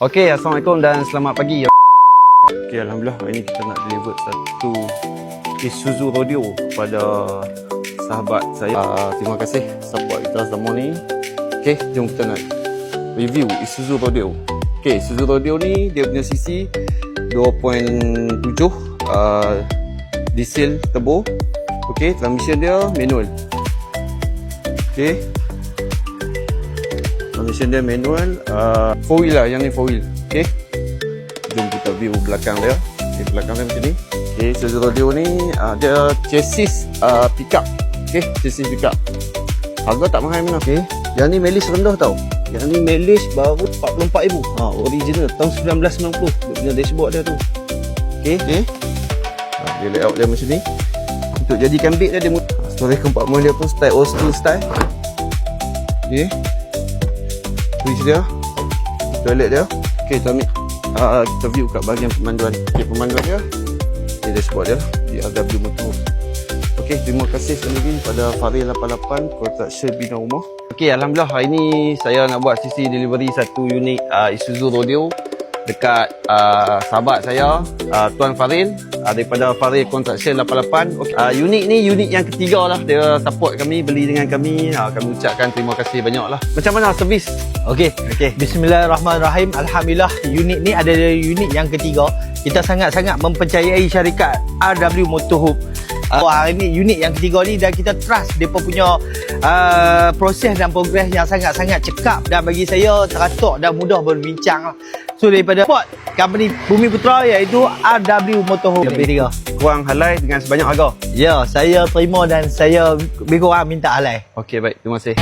Okey, Assalamualaikum dan selamat pagi. Okey, Alhamdulillah hari ni kita nak deliver satu Isuzu Rodeo kepada sahabat saya. Terima kasih support kita selama ni. Okey, jom kita nak review Isuzu Rodeo. Okey, Isuzu Rodeo ni dia punya CC 2.7 diesel turbo. Okey, transmission dia manual. Okey, transmission dia manual, 4 wheel lah, yang ni 4 wheel. Okay, jom kita view belakang dia. Okay, belakang dia macam ni. Okay, Isuzu Rodeo ni dia chassis pickup. Okay, chassis pickup. Harga tak mahal mana. Okay, yang ni mileage rendah tau. Yang ni mileage baru 44,000. Original tahun 1990. Dia punya dashboard dia tu. Okay, dia layout dia macam ni. Untuk jadikan beg dia, storage compartment dia pun style old school style. Okay, switch dia, toilet dia. Okay, kita view kat bahagian pemanduan. Okay, pemanduan dia, okay, dashboard dia di RW Motor. Okay, terima kasih sekali lagi pada Farid 88 Construction Bina Rumah. Okay, Alhamdulillah hari ni saya nak buat sisi delivery satu unit Isuzu Rodeo dekat sahabat saya, Tuan Farid, daripada Farid Construction 88. Okay, unit ni unit yang ketiga lah. Dia support kami, beli dengan kami. Kami ucapkan terima kasih banyak lah. Macam mana servis? Okey. Bismillahirrahmanirrahim. Alhamdulillah, unit ni adalah unit yang ketiga. Kita sangat-sangat mempercayai syarikat RW Motor Hub. Hari ni unit yang ketiga ni, dan kita trust mereka punya proses dan progres yang sangat-sangat cekap, dan bagi saya teratur dan mudah berbincang. So daripada support company Bumi Putra, iaitu RW Motor Hub lebih 3. Kurang halai dengan sebanyak harga. Ya, saya terima dan saya lebih kurang minta halai. Okey, baik. Terima kasih.